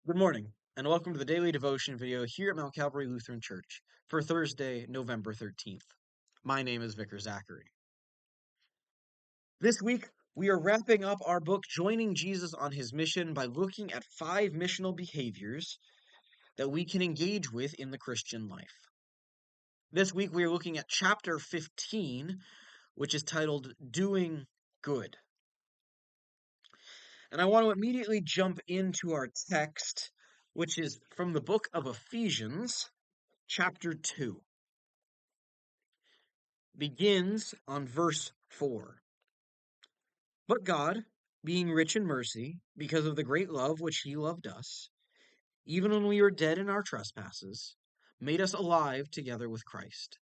Good morning, and welcome to the daily devotion video here at Mount Calvary Lutheran Church for Thursday, November 13th. My name is Vicar Zachary. This week, we are wrapping up our book, Joining Jesus on His Mission, by looking at 5 missional behaviors that we can engage with in the Christian life. This week, we are looking at chapter 15, which is titled Doing Good. And I want to immediately jump into our text, which is from the book of Ephesians, chapter 2. Begins on verse 4. But God, being rich in mercy, because of the great love which he loved us, even when we were dead in our trespasses, made us alive together with Christ.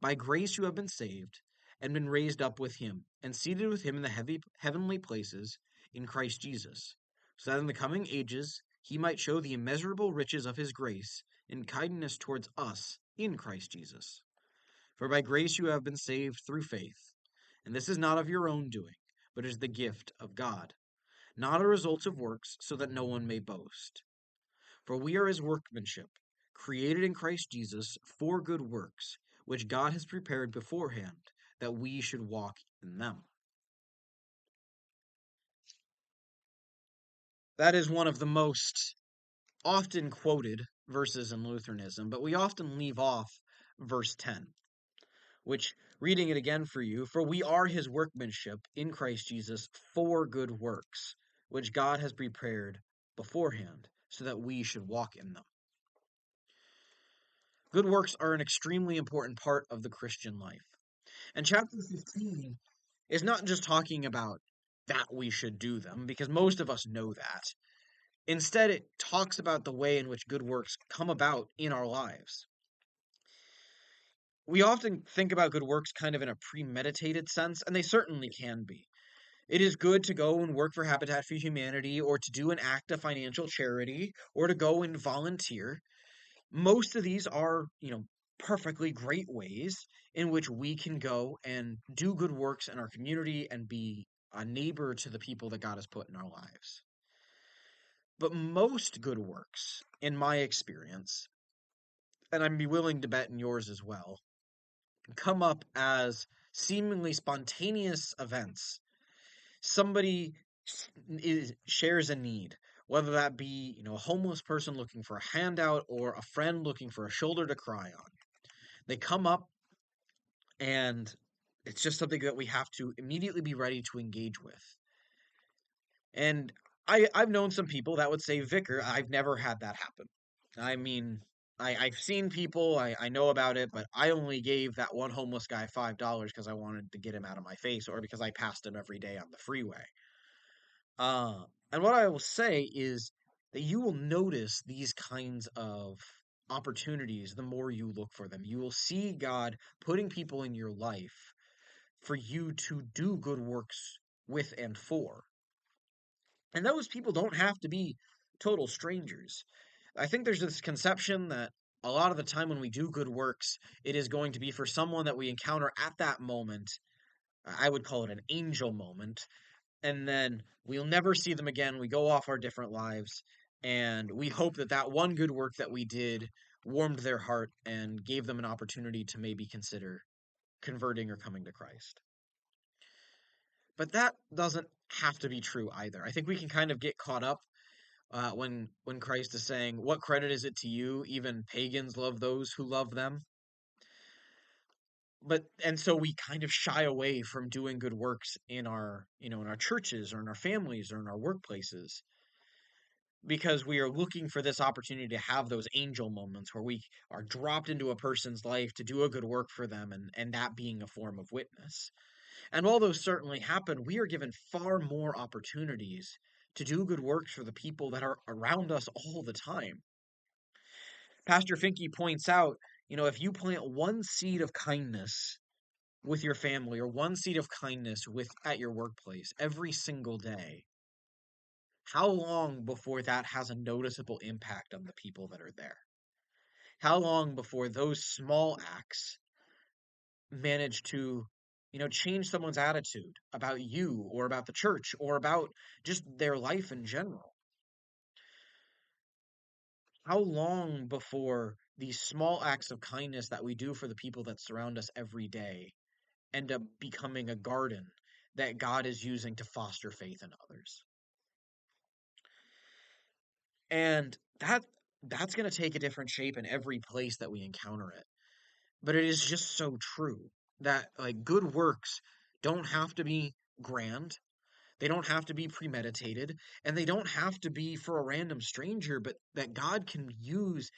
By grace you have been saved, and been raised up with him, and seated with him in the heavenly places in Christ Jesus, so that in the coming ages he might show the immeasurable riches of his grace in kindness towards us in Christ Jesus. For by grace you have been saved through faith, and this is not of your own doing, but is the gift of God, not a result of works, so that no one may boast. For we are his workmanship, created in Christ Jesus for good works, which God has prepared beforehand, that we should walk in them. That is one of the most often quoted verses in Lutheranism, but we often leave off verse 10. Which, reading it again for you, for we are his workmanship in Christ Jesus for good works, which God has prepared beforehand, so that we should walk in them. Good works are an extremely important part of the Christian life. And chapter 15 is not just talking about that we should do them, because most of us know that. Instead, it talks about the way in which good works come about in our lives. We often think about good works kind of in a premeditated sense, and they certainly can be. It is good to go and work for Habitat for Humanity, or to do an act of financial charity, or to go and volunteer. Most of these are, perfectly great ways in which we can go and do good works in our community and be a neighbor to the people that God has put in our lives. But most good works, in my experience, and I'd be willing to bet in yours as well, come up as seemingly spontaneous events. Somebody shares a need, whether that be, a homeless person looking for a handout or a friend looking for a shoulder to cry on. They come up, and it's just something that we have to immediately be ready to engage with. And I've known some people that would say, Vicar, I've never had that happen. I mean, I've seen people, I know about it, but I only gave that one homeless guy $5 because I wanted to get him out of my face, or because I passed him every day on the freeway. And what I will say is that you will notice these kinds of opportunities the more you look for them. You will see God putting people in your life for you to do good works with and for. And those people don't have to be total strangers. I think there's this conception that a lot of the time when we do good works, it is going to be for someone that we encounter at that moment. I would call it an angel moment. And then we'll never see them again. We go off our different lives, and we hope that that one good work that we did warmed their heart and gave them an opportunity to maybe consider converting or coming to Christ. But that doesn't have to be true either. I think we can kind of get caught up when Christ is saying, "What credit is it to you? Even pagans love those who love them." And so we kind of shy away from doing good works in our, in our churches or in our families or in our workplaces, because we are looking for this opportunity to have those angel moments where we are dropped into a person's life to do a good work for them, and that being a form of witness. And while those certainly happen, we are given far more opportunities to do good works for the people that are around us all the time. Pastor Finke points out, if you plant one seed of kindness with your family, or one seed of kindness at your workplace every single day, how long before that has a noticeable impact on the people that are there? How long before those small acts manage to, change someone's attitude about you, or about the church, or about just their life in general? How long before these small acts of kindness that we do for the people that surround us every day end up becoming a garden that God is using to foster faith in others? And that's going to take a different shape in every place that we encounter it. But it is just so true that like good works don't have to be grand. They don't have to be premeditated, and they don't have to be for a random stranger, but that God can use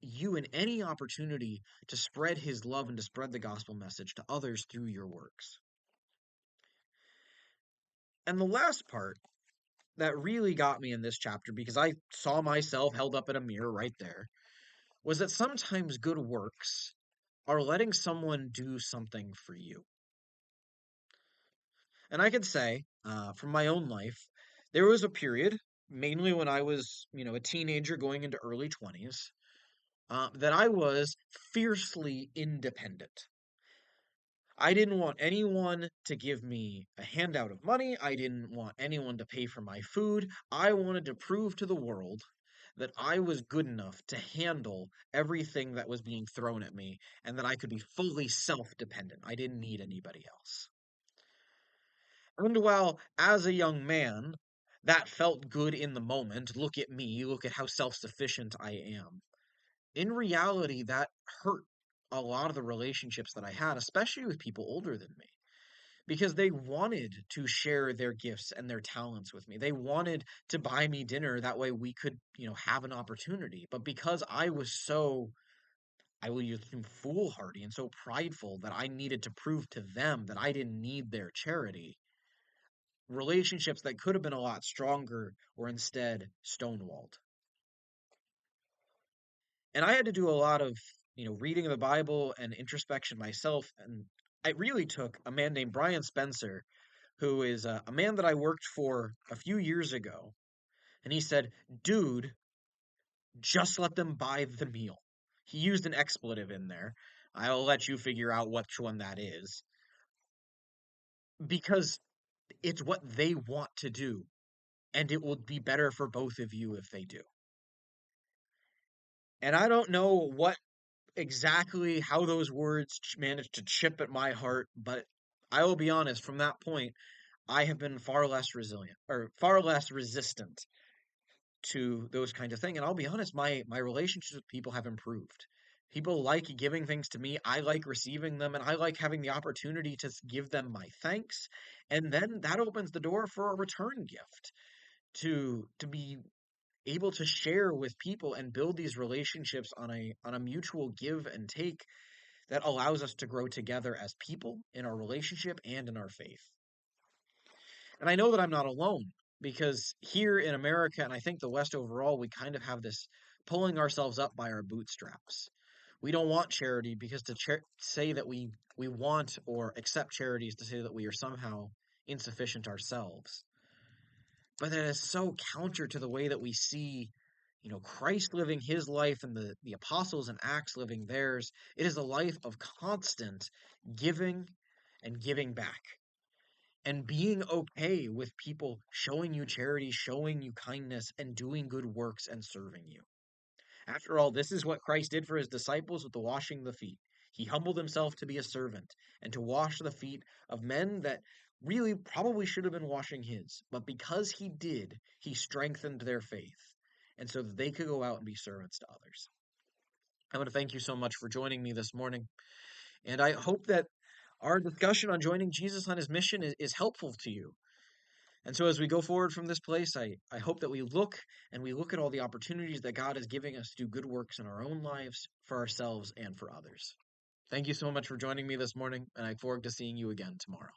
you in any opportunity to spread his love and to spread the gospel message to others through your works. And the last part that really got me in this chapter, because I saw myself held up in a mirror right there, was that sometimes good works are letting someone do something for you. And I could say, from my own life, there was a period, mainly when I was, a teenager going into early 20s, that I was fiercely independent. I didn't want anyone to give me a handout of money. I didn't want anyone to pay for my food. I wanted to prove to the world that I was good enough to handle everything that was being thrown at me and that I could be fully self-dependent. I didn't need anybody else. And while, as a young man, that felt good in the moment, look at me, look at how self-sufficient I am. In reality, that hurt a lot of the relationships that I had, especially with people older than me, because they wanted to share their gifts and their talents with me. They wanted to buy me dinner. That way we could, have an opportunity. But because I was so, I will use foolhardy and so prideful that I needed to prove to them that I didn't need their charity, relationships that could have been a lot stronger were instead stonewalled. And I had to do a lot of, reading of the Bible and introspection myself. And I really took a man named Brian Spencer, who is a man that I worked for a few years ago. And he said, dude, just let them buy the meal. He used an expletive in there. I'll let you figure out which one that is. Because it's what they want to do. And it will be better for both of you if they do. And I don't know what exactly how those words managed to chip at my heart, but I will be honest, from that point, I have been far less resilient or far less resistant to those kinds of things. And I'll be honest, my relationships with people have improved. People like giving things to me. I like receiving them, and I like having the opportunity to give them my thanks. And then that opens the door for a return gift to be able to share with people and build these relationships on a mutual give and take that allows us to grow together as people in our relationship and in our faith. And I know that I'm not alone because here in America, and I think the West overall, we kind of have this pulling ourselves up by our bootstraps. We don't want charity because to say that we want or accept charity is to say that we are somehow insufficient ourselves. But that is so counter to the way that we see, Christ living his life and the apostles and Acts living theirs. It is a life of constant giving and giving back and being okay with people showing you charity, showing you kindness, and doing good works and serving you. After all, this is what Christ did for his disciples with the washing of the feet. He humbled himself to be a servant and to wash the feet of men that really probably should have been washing his. But because he did, he strengthened their faith, and so that they could go out and be servants to others. I want to thank you so much for joining me this morning. And I hope that our discussion on joining Jesus on his mission is helpful to you. And so as we go forward from this place, I hope that we look at all the opportunities that God is giving us to do good works in our own lives, for ourselves, and for others. Thank you so much for joining me this morning, and I look forward to seeing you again tomorrow.